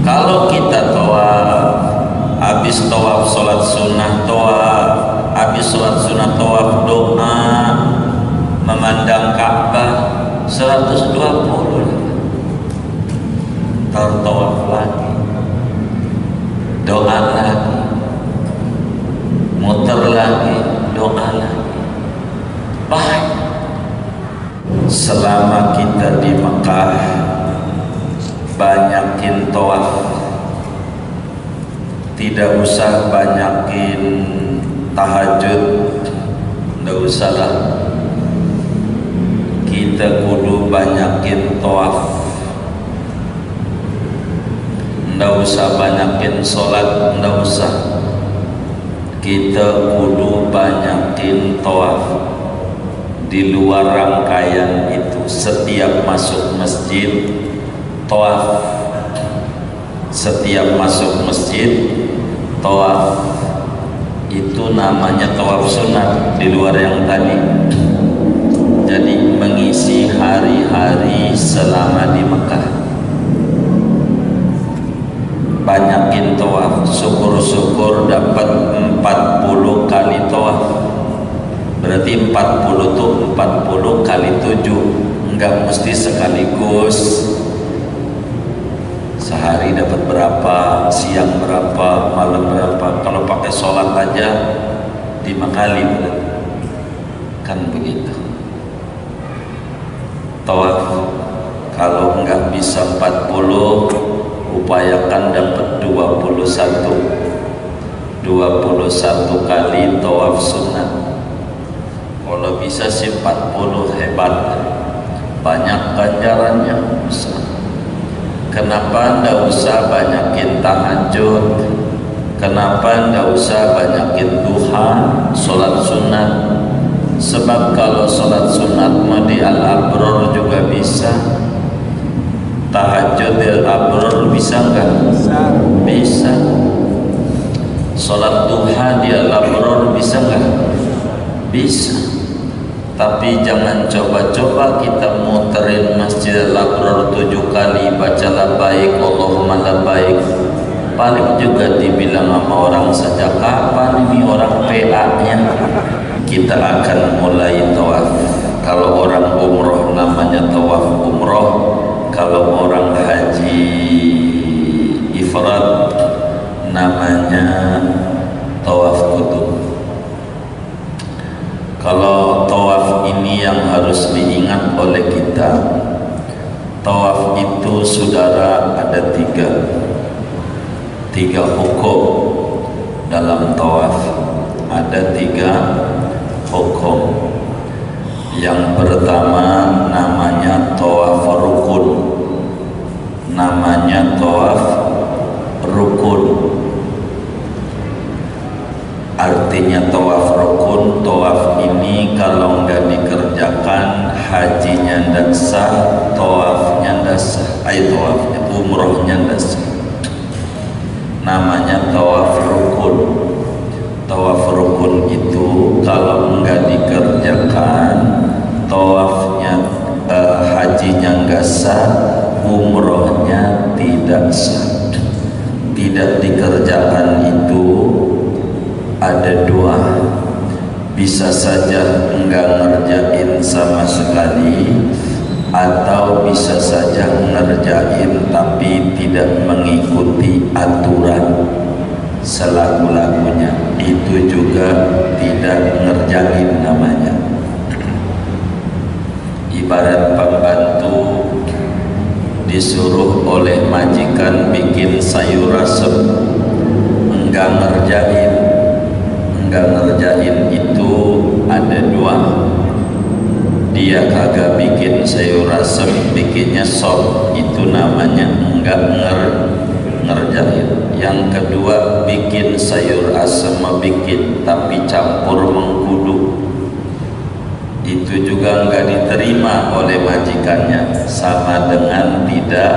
Kalau kita tawaf, habis tawaf sholat sunnah tawaf, habis sholat sunnah tawaf doa, memandang Ka'bah 120, tawaf lagi, doa lagi, muter lagi, doa lagi. Baik. Selama kita di Mekah, banyakin tawaf, tidak usah banyakin tahajud, tidak usah lah. Kita kudu banyakin tawaf, tidak usah banyakin sholat, tidak usah. Kita kudu banyakin tawaf. Di luar rangkaian itu, setiap masuk masjid tawaf, setiap masuk masjid tawaf. Itu namanya tawaf sunat di luar yang tadi. Jadi mengisi hari-hari selama di Mekah, banyakin tawaf. Syukur-syukur dapat 40 kali tawaf. Berarti 40 itu 40 kali 7. Enggak mesti sekaligus. Sehari dapat berapa, siang berapa, malam berapa. Kalau pakai sholat aja 5 kali berarti. Kan begitu. Tawaf kalau enggak bisa 40, upayakan dapat 21 kali tawaf sunat. Kalau bisa sih 40, hebat, banyak ganjarannya, besar. Kenapa ndak usah banyakin tahajud? Kenapa ndak usah banyakin duha, sholat sunat? Sebab kalau sholat sunat mah di Al-Abror juga bisa. Tahajud di Al-Abror bisa enggak? Bisa. Sholat duha di Al-Abror bisa enggak? Bisa. Tapi jangan coba-coba kita muterin Masjid Al-Abror 7 kali, baca labbaik Allahumma labbaik. Paling juga dibilang sama orang, sejak kapan ini orang PA-nya? Kita akan mulai tawaf. Kalau orang umroh namanya tawaf umroh, kalau orang haji ifrad namanya tawaf qudum. Kalau tawaf ini yang harus diingat oleh kita, tawaf itu saudara ada tiga hukum dalam tawaf. Ada 3 hukum. Yang pertama namanya tawaf rukun. Namanya tawaf rukun. Artinya tawaf rukun, tawaf ini kalau enggak dikerjakan hajinya ndak sah, tawafnya ndak sah, tawafnya umrohnya ndak sah. Namanya tawaf rukun. Tawaf rukun itu kalau enggak dikerjakan, tawafnya hajinya enggak sah, umrohnya tidak sah. Tidak dikerjakan itu ada 2, bisa saja enggak ngerjain sama sekali, atau bisa saja ngerjain tapi tidak mengikuti aturan selaku-lakunya. Itu juga tidak ngerjain namanya. Ibarat pembantu disuruh oleh majikan bikin sayur asem, enggak ngerjain. Enggak ngerjain itu ada 2. Dia kagak bikin sayur asem, bikinnya sop, itu namanya enggak ngerjain. Yang kedua bikin sayur asem, bikin tapi campur mengkudu, itu juga enggak diterima oleh majikannya, sama dengan tidak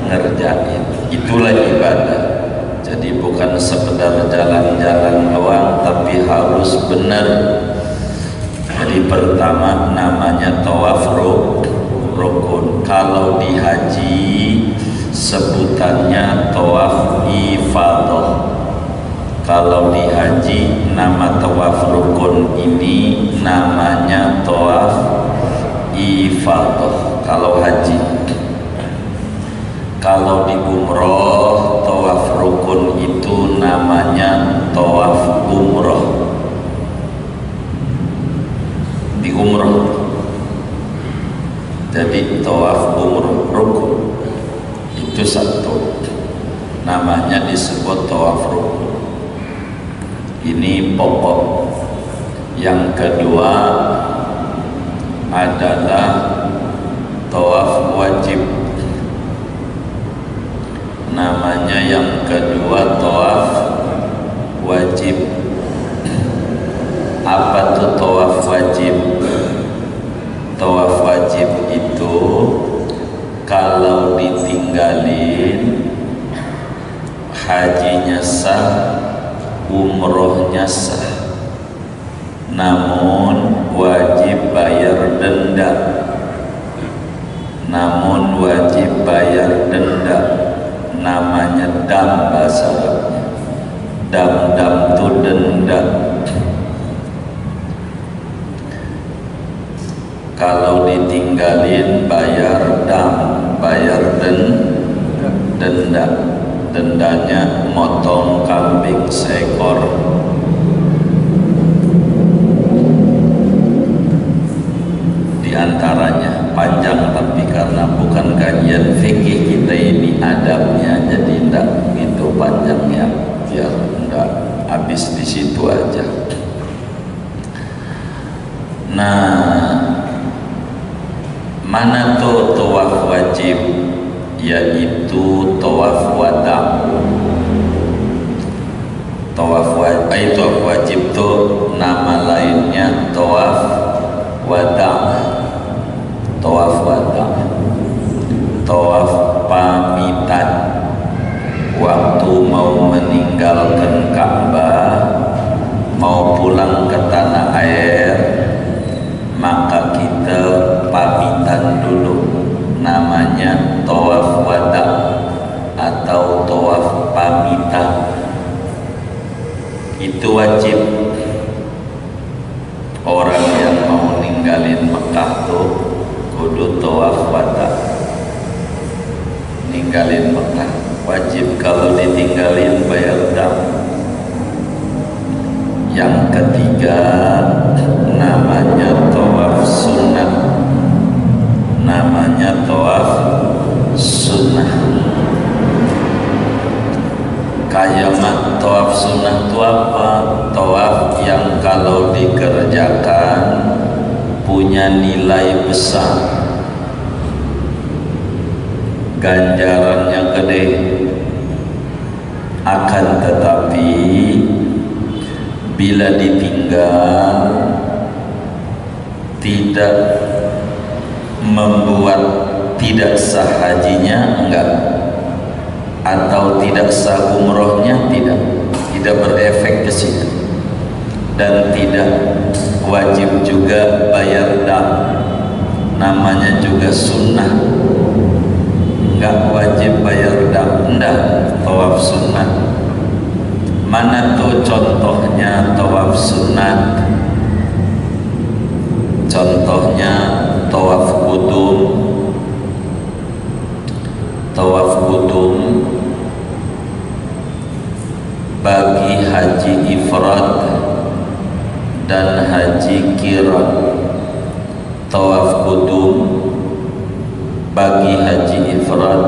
ngerjain. Itulah ibadah. Jadi bukan sekedar jalan-jalan doang, tapi harus benar. Jadi pertama namanya tawaf rukun. Kalau di haji sebutannya tawaf ifadah. Kalau di haji nama tawaf rukun ini namanya tawaf ifadah kalau haji. Kalau di umroh tawaf rukun itu namanya tawaf umroh. Di umroh jadi tawaf umroh rukun itu satu, namanya disebut tawaf rukun. Ini pokok. Yang kedua adalah tawaf wajib. Namanya yang kedua tawaf wajib. Apa tuh tawaf wajib? Tawaf wajib itu kalau ditinggalin hajinya sah, umrohnya sah, namun wajib bayar denda. Namanya dam bahasa Arabnya. Dam itu denda. Kalau ditinggalin bayar dam, bayar denda. Dendanya motong kambing seekor. Di antaranya panjang, tapi karena bukan kajian fikih kita ini adabnya, jadi tidak begitu panjang ya, biar tidak habis di situ aja. Nah, mana tuh tawaf wajib? Yaitu tawaf wada. Tawaf wajib itu nama lainnya tawaf wada. Tawaf wada, tawaf pamitan. Waktu mau meninggalkan Ka'bah, mau pulang ke tanah air, maka kita pamitan dulu. Namanya tawaf wada atau tawaf pamitan. Itu wajib. Orang yang mau ninggalin Mekah tuh kudu tawaf wada. Ninggalin Mekah wajib, kalau ditinggalin bayar dam. Yang ketiga namanya tawaf sunnah. Namanya tawaf sunnah. Kayak tawaf sunnah itu apa? Tawaf yang kalau dikerjakan punya nilai besar, ganjarannya gede. Akan tetapi bila ditinggal tidak membuat tidak sah hajinya, enggak, atau tidak sah umrohnya, tidak berefek ke situ, dan tidak wajib juga bayar dam. Namanya juga sunnah, enggak wajib bayar dam, enggak, tawaf sunnah. Mana tuh contohnya tawaf sunnah? Contohnya tawaf qudum. Tawaf qudum bagi haji ifrad dan haji qiran. Tawaf qudum bagi haji ifrad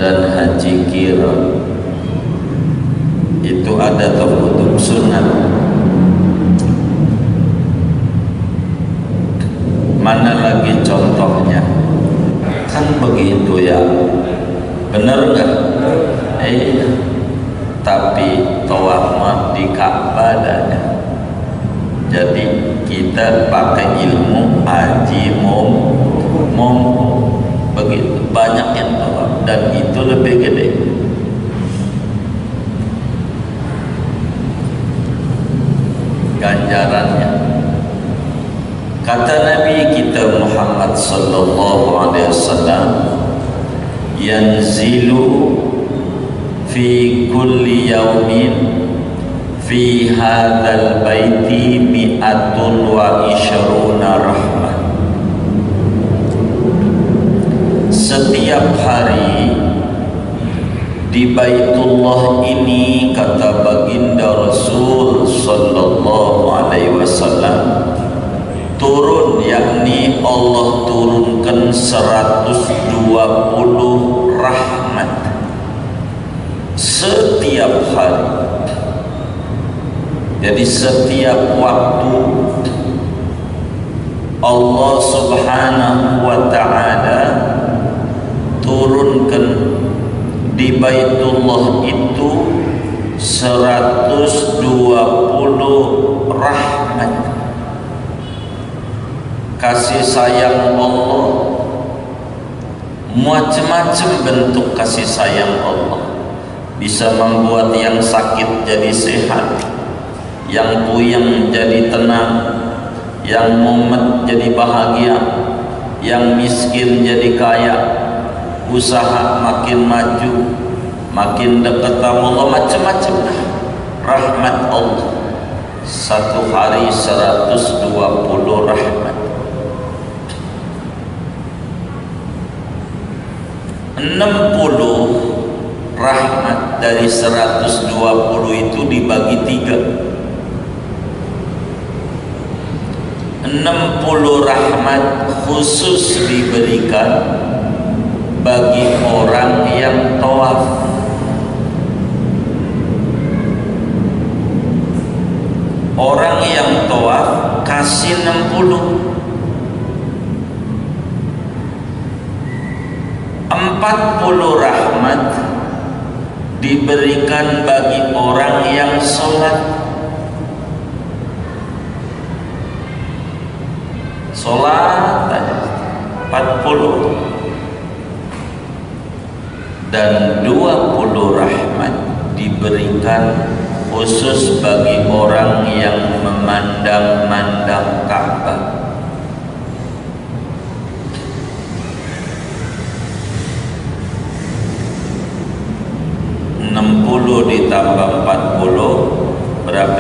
dan haji qiran itu ada tawaf qudum sunnah. Mana lagi contohnya? Kan begitu ya, bener nggak? Tapi tawaf mah di Ka'bah adanya. Jadi kita pakai ilmu haji begitu banyak yang tawaf, dan itu lebih gede. Ganjarannya. Kata Nabi kita Muhammad sallallahu alaihi wasallam, yanzilu fi kulli yaumin fi hadzal baiti mi'atun wa ishruna rahmah. Setiap hari di Baitullah ini, kata baginda Rasul sallallahu alaihi wasallam, turun, yakni Allah turunkan 120 rahmat setiap hari. Jadi setiap waktu Allah subhanahu wa ta'ala turunkan di Baitullah itu 120 rahmat. Kasih sayang Allah, macam-macam bentuk kasih sayang Allah. Bisa membuat yang sakit jadi sehat, yang puyeng jadi tenang, yang mumet jadi bahagia, yang miskin jadi kaya, usaha makin maju, makin dekat sama Allah, macam-macam rahmat Allah. Satu hari 120 rahmat. 60 rahmat dari 120 itu dibagi 3. 60 rahmat khusus diberikan bagi orang yang tawaf. Orang yang tawaf kasih 60. 40 rahmat diberikan bagi orang yang sholat. Sholat 40. Dan 20 rahmat diberikan khusus bagi orang yang memandang-mandang Ka'bah. 60 ditambah 40 berapa?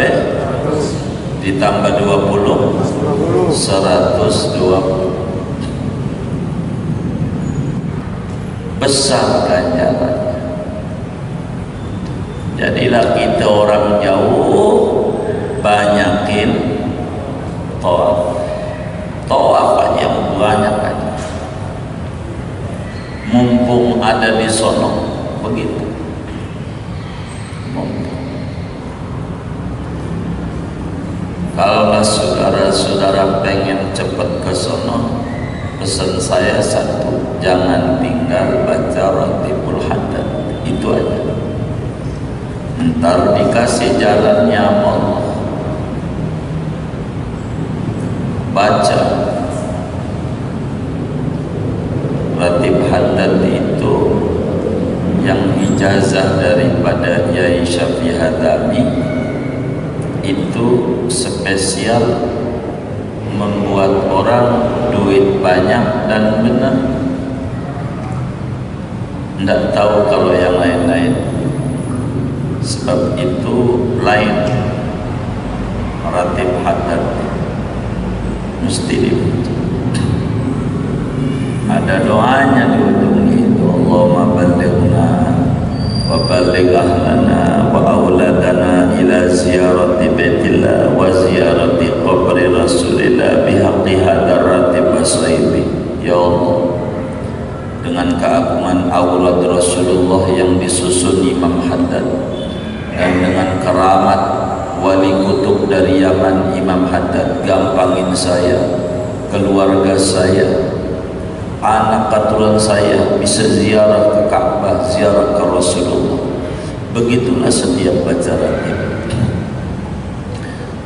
Ditambah 20 120. Besar ganjarannya. Jadilah kita orang jauh banyakin tawaf. Tawaf aja banyak aja. Mumpung ada di sono, begitu. Kalau saudara-saudara pengen cepat ke sono, pesan saya satu, jangan tinggal baca Ratibul Haddad. Itu aja. Ntar dikasih jalannya Allah. Baca Ratib Haddad itu yang ijazah daripada Yai Syafi'i Hadami, itu spesial membuat orang duit banyak dan benar. Tidak tahu kalau yang lain-lain. Sebab itu lain Ratib Haddad mesti dibaca. Ada doanya di ujung itu, Allahumma ballighna wa balligh ahlana wa auladana ila ziyarati baitillah wa ziyarati qabri rasulillah bihaqqi hadar ratib wasaibi. Ya Allah, dengan keagungan aulad Rasulullah yang disusun Imam Haddad, dan dengan keramat wali kutub dari Yaman Imam Haddad, gampangin saya, keluarga saya, anak keturunan saya bisa ziarah ke Ka'bah, ziarah ke Rasulullah. Begitulah setiap baca ratib.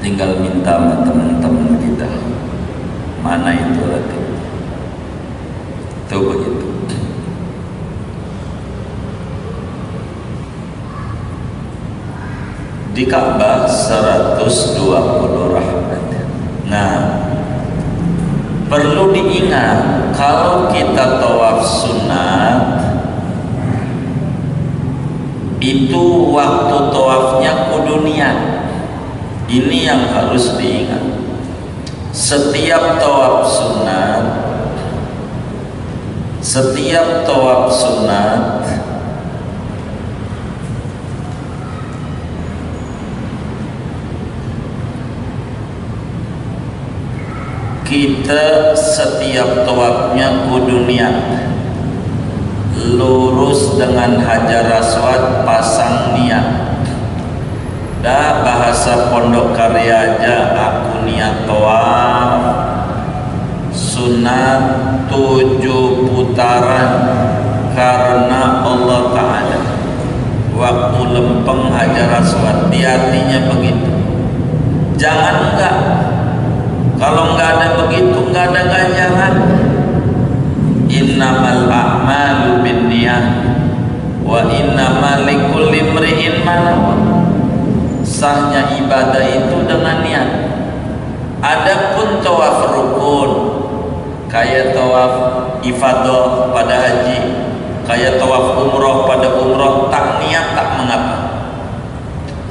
Tinggal minta sama teman-teman kita, mana itu ratib. Itu begitu. Di Ka'bah 120 rahmat. Nah, perlu diingat, kalau kita tawaf sunat itu waktu tawafnya kudu niat. Ini yang harus diingat. Setiap tawaf sunat kita setiap tawafnya kudu niat. Lurus dengan Hajar Aswad, pasang niat. Dah bahasa Pondok Karya aja, aku niat tawaf sunat 7 putaran karena Allah Ta'ala. Waktu lempeng Hajar Aswad, di hatinya begitu. Jangan enggak. Kalau enggak ada begitu, enggak ada ganjaran. Innamal a'malu binniyat wa innamal likulli imri'in ma nawa. Sahnya ibadah itu dengan niat. Adapun tawaf rukun, kayak tawaf ifadah pada haji, kayak tawaf umroh pada umroh, tak niat tak mengapa.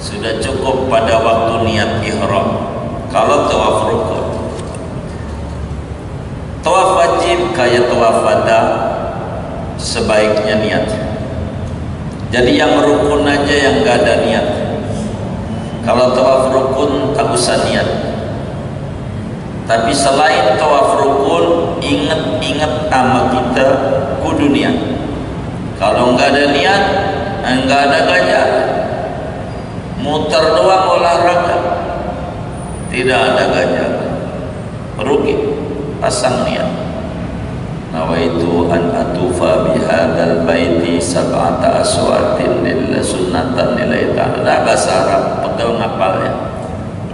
Sudah cukup pada waktu niat ihram. Kalau tawaf rukun, tawaf wajib kayak tawaf wada, sebaiknya niat. Jadi yang rukun aja yang gak ada niat. Kalau tawaf rukun tak usah niat. Tapi selain tawaf rukun, ingat sama kita kudu niat. Kalau nggak ada niat, nggak ada gajah. Muter doang olahraga, tidak ada gajah, rugi. Pasang niat. Nawaitu an atufa bihadzal baiti sab'ata aswatin lillah sunnatan lillahi ta'ala. Bahasa Arab pegel ngapalnya.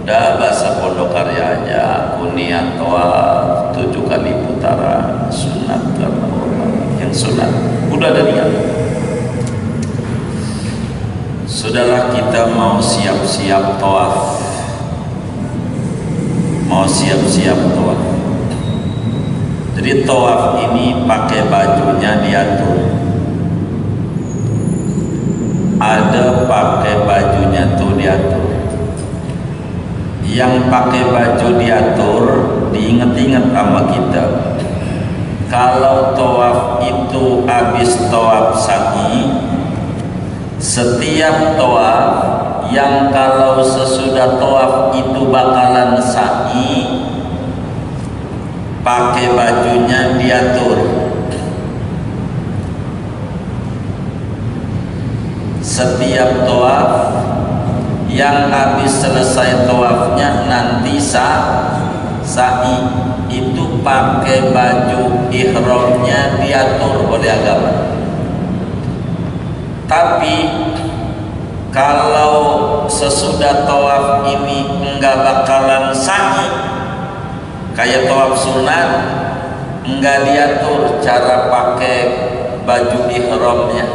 Udah bahasa Pondok Karya aja, aku niat tawaf 7 kali putaran sunat karena Allah. Yang sunat udah ada niat. Sudahlah, kita mau siap-siap tawaf. Mau siap-siap tawaf. Jadi tawaf ini pakai bajunya diatur. Ada pakai bajunya tuh diatur. Yang pakai baju diatur, diingat-ingat sama kita. Kalau tawaf itu habis tawaf sa'i, setiap tawaf yang kalau sesudah tawaf itu bakalan sa'i, pakai bajunya diatur. Setiap tawaf yang habis selesai tawafnya nanti sa'i itu pakai baju ihramnya diatur oleh agama. Tapi kalau sesudah tawaf ini enggak bakalan sa'i, kayak tawaf sunat, enggak diatur cara pakai baju ihramnya.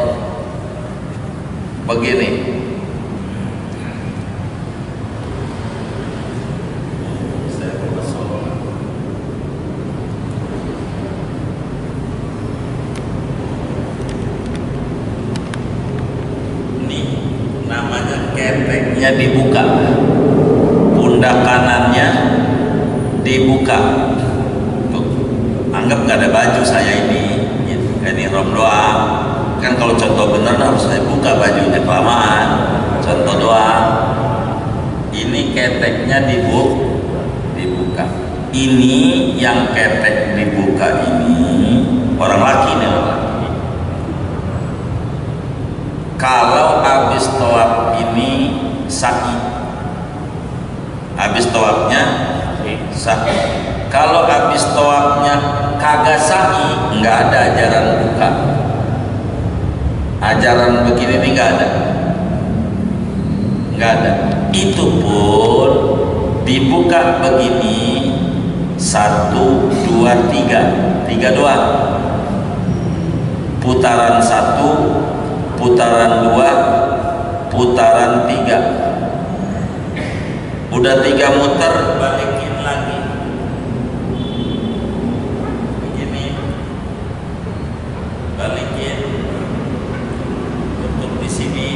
Begini. Ini namanya keteknya dibuka, pundak kanannya dibuka. Tuh, anggap gak ada baju saya ini ihram doang. Kan kalau contoh bener harus saya buka bajunya, kelamaan. Contoh doang. Ini keteknya dibuka. Ini yang ketek dibuka ini orang laki nih, orang laki. Kalau habis tawaf ini sa'i, habis tawafnya sa'i. Kalau habis tawafnya kagak sa'i, nggak ada ajaran buka. Ajaran begini ini nggak ada. Itu pun dibuka begini 1, 2, 3 doang. Putaran 1, putaran 2, putaran 3. Udah 3 muter, balikin lagi. Begini, balikin. Tutup di sini.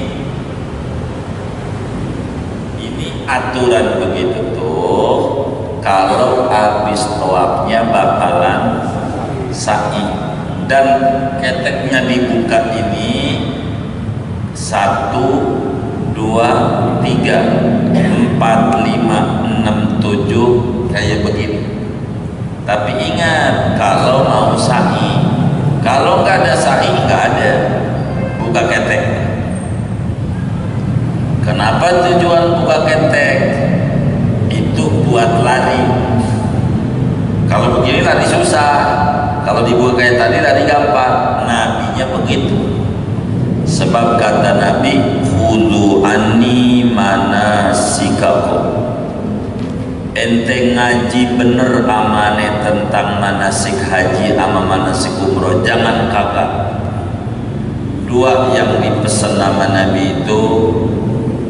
aturan begitu tuh kalau habis tawafnya bakalan sa'i, dan keteknya dibuka ini 1, 2, 3, 4, 5, 6, 7 kayak begini. Tapi ingat, kalau mau sa'i, kalau nggak ada sa'i nggak ada buka ketek. Kenapa tujuan buka ketek? Itu buat lari. Kalau begini lari susah, kalau dibuka kayak tadi lari gampang. Nabinya begitu. Sebab kata Nabi, khudhu anni manasikakum. Ente ngaji bener amane tentang manasik haji ama manasik umroh, jangan kagak. Dua yang dipesan nama Nabi itu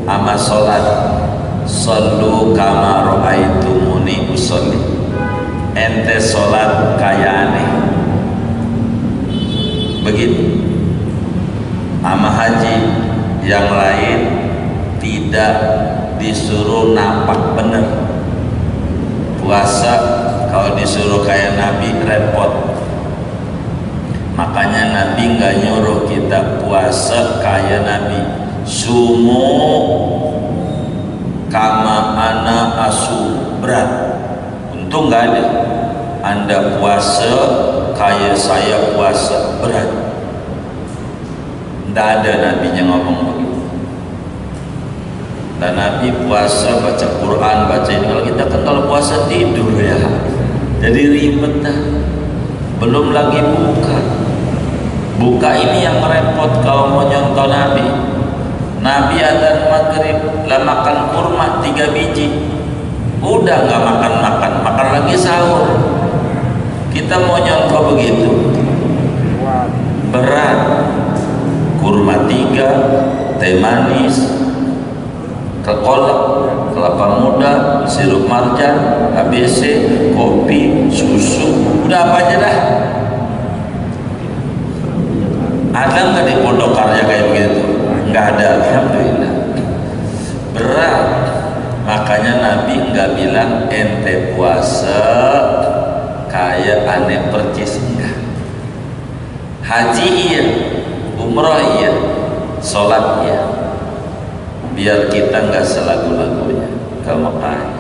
ama sholat, sallu kama ra'aitumuni usolli. Ente sholat kaya aneh begitu. Ama haji yang lain tidak disuruh napak bener. Puasa kalau disuruh kayak Nabi repot. Makanya Nabi nggak nyuruh kita puasa kayak Nabi. Sumu kama ana asu, berat. Untung nggak ada. Anda puasa kayak saya puasa, berat. Nggak ada Nabinya ngomong begitu. Dan Nabi puasa baca Quran, baca ini. Kalau kita kan kalau puasa tidur ya, jadi ribet dah. Belum lagi buka ini yang repot kalau mau nyontoh Nabi. Nabi adzan maghrib lah makan kurma 3 biji, udah nggak makan lagi sahur. Kita mau nyontoh begitu berat. Kurma 3, teh manis, kolak, kelapa muda, sirup marjan, ABC, kopi, susu, udah apa aja dah. Ada nggak di Pondok Karya kayak begitu? Nggak ada, alhamdulillah. Berat. Makanya Nabi nggak bilang ente puasa kayak aneh percis, enggak. Haji iya, umroh iya, sholat iya. Biar kita nggak selagu-lagunya ke Mekah.